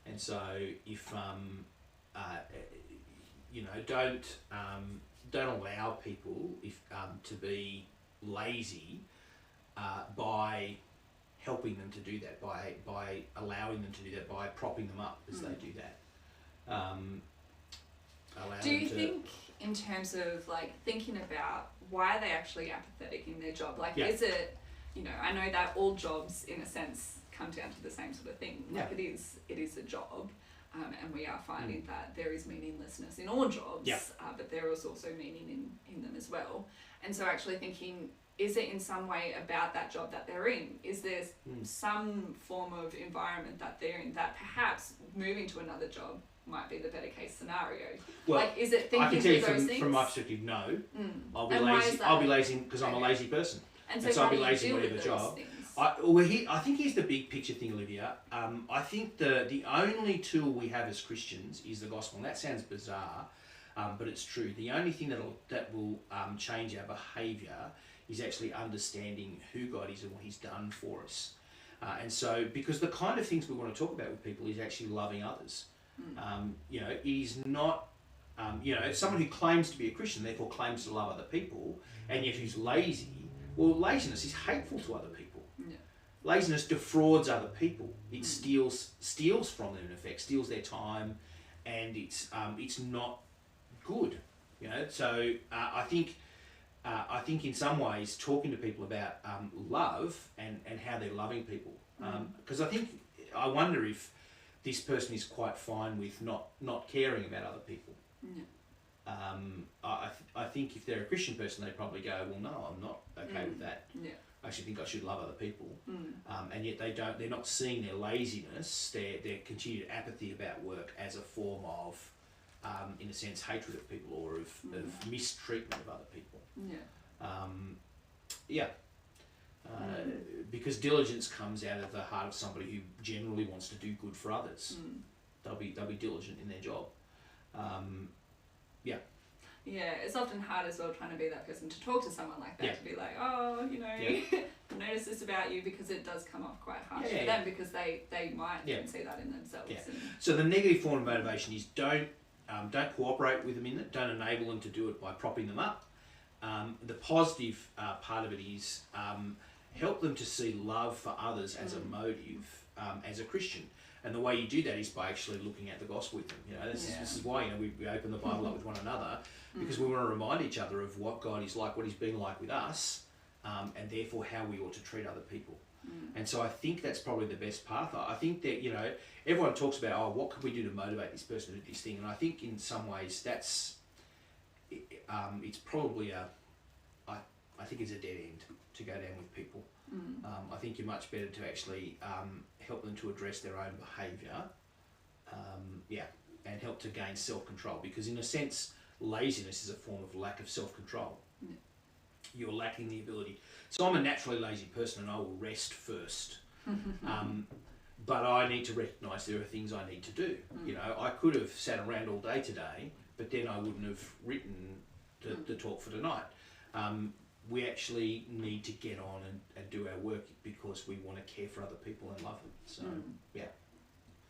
And so if you know, don't allow people to be lazy by helping them to do that, by allowing them to do that, by propping them up as they do that. Do you think, in terms of like thinking about why are they actually apathetic in their job, like is it, you know, I know that all jobs in a sense come down to the same sort of thing, like it is a job, and we are finding that there is meaninglessness in all jobs, but there is also meaning in them as well. And so actually thinking, is it in some way about that job that they're in? Is there some form of environment that they're in that perhaps moving to another job might be the better case scenario? Well, like, is it thinking I can tell you those things? from my perspective, no. I'll be And why is lazy. that? I'll be lazy because I'm a lazy person, and so how I'll be do you lazy in deal whatever with those job. things? I think here's the big picture thing, Olivia. I think the only tool we have as Christians is the gospel, and that sounds bizarre, but it's true. The only thing that will change our behaviour is actually understanding who God is and what He's done for us. And so, because the kind of things we want to talk about with people is actually loving others. You know, he's not, you know, someone who claims to be a Christian, therefore claims to love other people, and yet who's lazy. Well, laziness is hateful to other people. Laziness defrauds other people. It steals from them, in effect, steals their time, and it's not good. You know, so I think in some ways talking to people about love and how they're loving people, because I wonder if this person is quite fine with not caring about other people. I think if they're a Christian person, they probably go, well, no, I'm not okay with that. Yeah. I actually think I should love other people. Mm. And yet they're not seeing their laziness, their continued apathy about work as a form of, in a sense, hatred of people or of mistreatment of other people. Yeah. Because diligence comes out of the heart of somebody who generally wants to do good for others. They'll be diligent in their job. Yeah, it's often hard as well trying to be that person to talk to someone like that, Yeah. to be like, oh, you know, Yeah. I've noticed this about you, because it does come off quite harsh Yeah, for yeah. them, because they might Yeah. even see that in themselves. Yeah. And, So the negative form of motivation is don't cooperate with them in it. Don't enable them to do it by propping them up. The positive part of it is help them to see love for others as a motive as a Christian. And the way you do that is by actually looking at the gospel with them. You know, this is why we open the Bible up with one another, because we want to remind each other of what God is like, what He's been like with us, and therefore how we ought to treat other people. And so I think that's probably the best path. I think that, you know, everyone talks about, oh, what could we do to motivate this person to do this thing? And I think in some ways that's, it's probably I think it's a dead end to go down with people. I think you're much better to actually help them to address their own behaviour, and help to gain self-control, because in a sense, laziness is a form of lack of self-control. You're lacking the ability. So I'm a naturally lazy person and I will rest first. But I need to recognise there are things I need to do. You know, I could have sat around all day today, but then I wouldn't have written the talk for tonight. We actually need to get on and do our work because we want to care for other people and love them. So, yeah.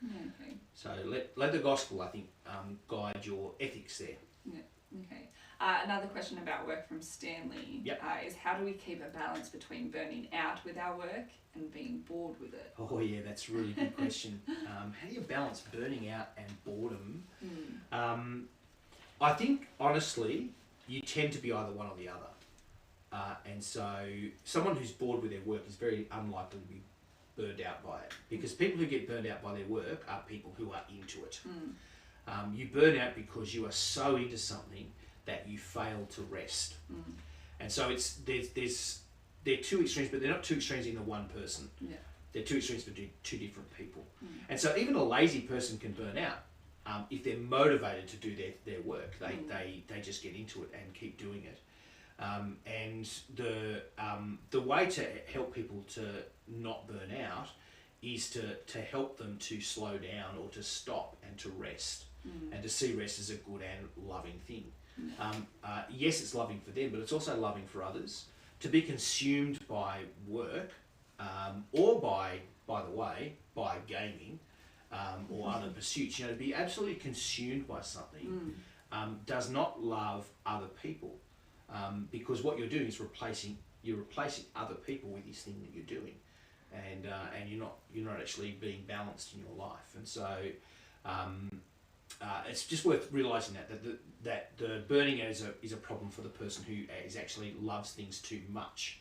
okay. So let the gospel, I think, guide your ethics there. Okay. Another question about work from Stanley is, how do we keep a balance between burning out with our work and being bored with it? Oh yeah, that's a really good question. How do you balance burning out and boredom? I think, honestly, you tend to be either one or the other. And so someone who's bored with their work is very unlikely to be burned out by it, because people who get burned out by their work are people who are into it. You burn out because you are so into something that you fail to rest. And so they're two extremes, but they're not two extremes in the one person. They're two extremes for two different people. And so even a lazy person can burn out if they're motivated to do their work. They just get into it and keep doing it. And the way to help people to not burn out is to help them to slow down or to stop and to rest, and to see rest as a good and loving thing. Yes, it's loving for them, but it's also loving for others. To be consumed by work, or by the way, by gaming, or other pursuits, you know, to be absolutely consumed by something does not love other people. Because what you're doing is replacing other people with this thing that you're doing, and you're not actually being balanced in your life. And so it's just worth realising that the burning out is a problem for the person who is actually loves things too much,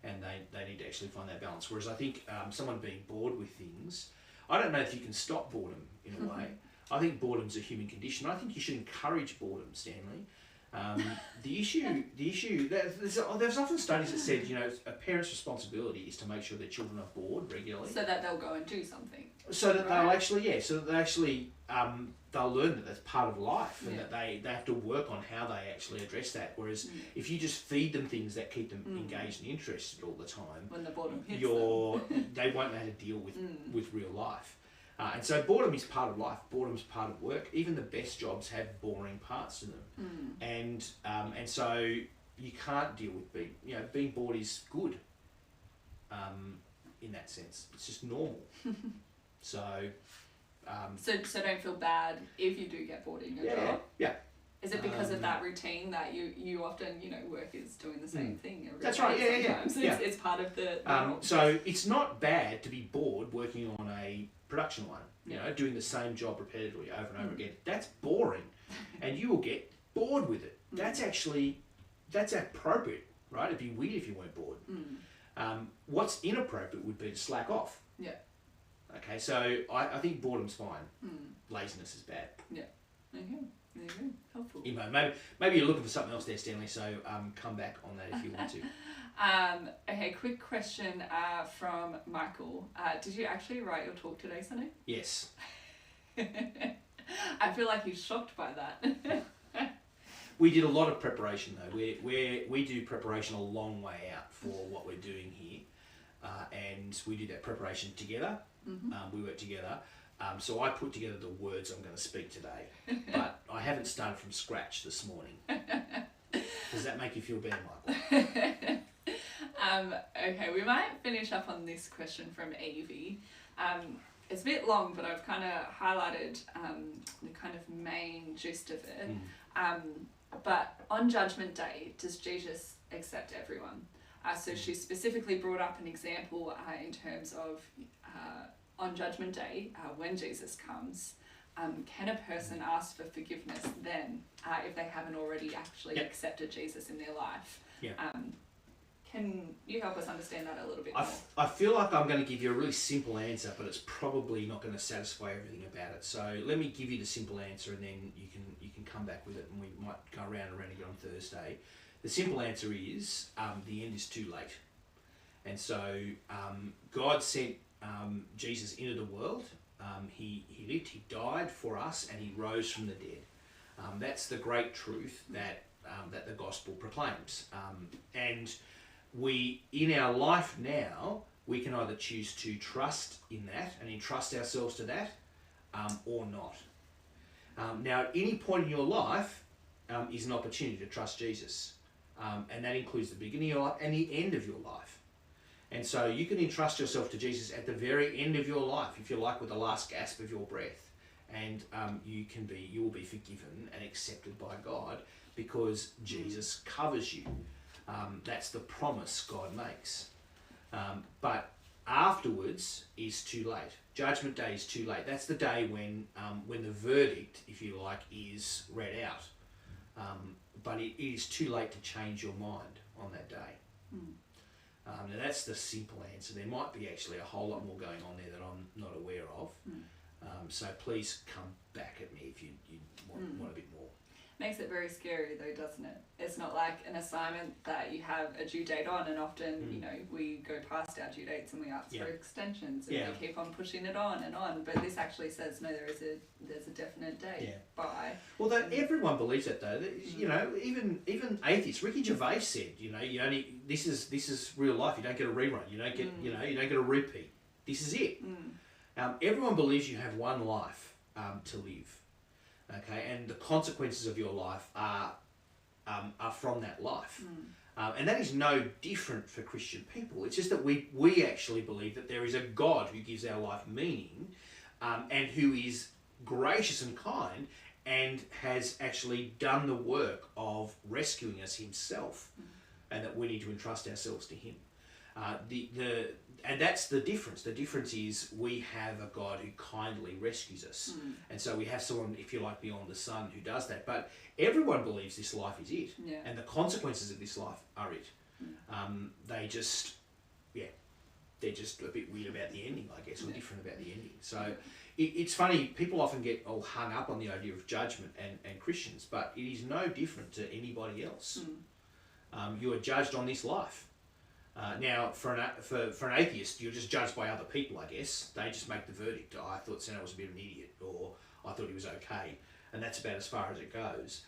and they need to actually find that balance. Whereas I think someone being bored with things, I don't know if you can stop boredom in a way. I think boredom's a human condition. I think you should encourage boredom, Stanley. The issue there's often studies that said, you know, a parent's responsibility is to make sure their children are bored regularly, so that they'll go and do something, so that they'll actually they'll learn that that's part of life, and that they have to work on how they actually address that. Whereas if you just feed them things that keep them engaged and interested all the time, when the boredom hits they won't know how to deal with real life. And so boredom is part of life. Boredom's part of work. Even the best jobs have boring parts to them, and so you can't deal with being bored is good. In that sense, it's just normal. So don't feel bad if you do get bored in your job. Yeah. Is it because of that routine that you often, you know, work is doing the same thing every That's day? right. Yeah. It's part of the. So it's not bad to be bored working on a production line, you know, doing the same job repetitively over and over again. That's boring, and you will get bored with it. That's appropriate, right? It'd be weird if you weren't bored. What's inappropriate would be to slack off. Yeah. Okay, so I think boredom's fine. Laziness is bad. Yeah. Okay, there you go. Helpful. You know, maybe you're looking for something else there, Stanley. So come back on that if you want to. Okay, quick question from Michael. Did you actually write your talk today, Sonny? Yes. I feel like he's shocked by that. We did a lot of preparation though. We do preparation a long way out for what we're doing here, and we do that preparation together. We work together. So I put together the words I'm going to speak today, but I haven't started from scratch this morning. Does that make you feel better, Michael? Okay, we might finish up on this question from Evie. It's a bit long, but I've kind of highlighted the kind of main gist of it. But on Judgment Day, does Jesus accept everyone? So she specifically brought up an example in terms of on Judgment Day, when Jesus comes, can a person ask for forgiveness then if they haven't already actually accepted Jesus in their life? Can you help us understand that a little bit more? I feel like I'm going to give you a really simple answer, but it's probably not going to satisfy everything about it. So let me give you the simple answer, and then you can come back with it, and we might go around and around again on Thursday. The simple answer is the end is too late, and so God sent Jesus into the world. He lived, he died for us, and he rose from the dead. That's the great truth that the gospel proclaims, and we, in our life now, we can either choose to trust in that and entrust ourselves to that, or not. Now, at any point in your life is an opportunity to trust Jesus, and that includes the beginning of your life and the end of your life. And so you can entrust yourself to Jesus at the very end of your life, if you like, with the last gasp of your breath, and you will be forgiven and accepted by God because Jesus covers you. That's the promise God makes. But afterwards is too late. Judgment Day is too late. That's the day when the verdict, if you like, is read out. But it is too late to change your mind on that day. Now that's the simple answer. There might be actually a whole lot more going on there that I'm not aware of. So please come back at me if you want a bit more. Makes it very scary though, doesn't it? It's not like an assignment that you have a due date on, and often, you know, we go past our due dates and we ask for extensions, and we keep on pushing it on and on. But this actually says no, there's a definite date by. Although everyone believes that though, you know, even atheists. Ricky Gervais said, you know, this is real life. You don't get a rerun. You don't get you don't get a repeat. This is it. Everyone believes you have one life to live. Okay, and the consequences of your life are from that life, and that is no different for Christian people. It's just that we actually believe that there is a God who gives our life meaning, and who is gracious and kind, and has actually done the work of rescuing us himself, and that we need to entrust ourselves to him. And that's the difference. The difference is we have a God who kindly rescues us. And so we have someone, if you like, beyond the sun who does that. But everyone believes this life is it. And the consequences of this life are it. They're just a bit weird about the ending, I guess, or different about the ending. So it's funny, people often get all hung up on the idea of judgment and Christians, but it is no different to anybody else. You are judged on this life. Now, for an atheist, you're just judged by other people, I guess. They just make the verdict. Oh, I thought Santa was a bit of an idiot, or I thought he was okay, and that's about as far as it goes.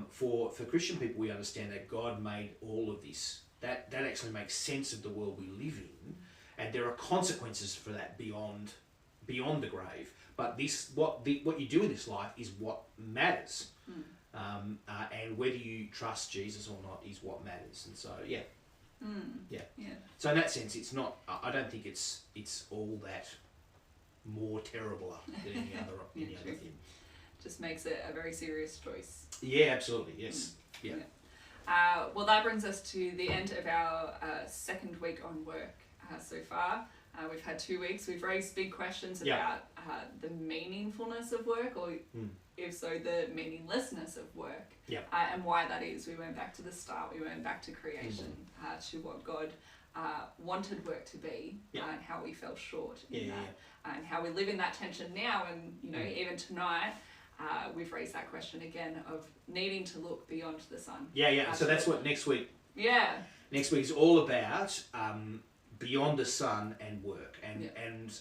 For Christian people, we understand that God made all of this. That actually makes sense of the world we live in, and there are consequences for that beyond the grave. But what you do in this life is what matters, and whether you trust Jesus or not is what matters. And so, So in that sense, it's not. I don't think it's all that more terrible than any other thing. Just makes it a very serious choice. Yeah, absolutely. Yes. Well, that brings us to the end of our second week on work so far. We've had 2 weeks. We've raised big questions about the meaningfulness of work, or if so, the meaninglessness of work, and why that is. We went back to the start. We went back to creation, to what God wanted work to be, and how we fell short in that, and how we live in that tension now. And you know, even tonight, we've raised that question again of needing to look beyond the sun. Yeah. So that's what next week. Yeah. Next week is all about beyond the sun and work, and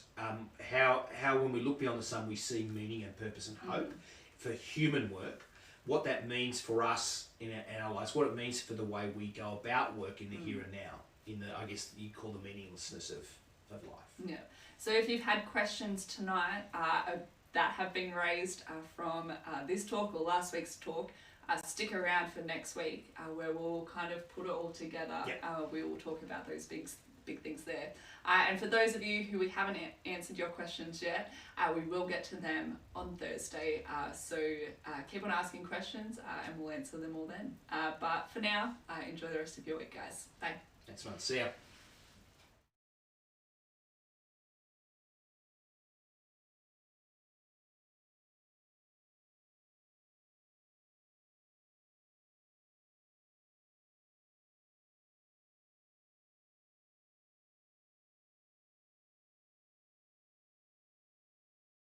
how when we look beyond the sun we see meaning and purpose and hope for human work. What that means for us in our lives, what it means for the way we go about work in the here and now, in the, I guess you call the meaninglessness of life. Yeah. So if you've had questions tonight that have been raised from this talk or last week's talk, stick around for next week where we'll kind of put it all together. Yep. We will talk about those big things there. And for those of you who we haven't answered your questions yet, we will get to them on Thursday. So keep on asking questions and we'll answer them all then. But for now, enjoy the rest of your week, guys. Bye. Thanks, man. See ya.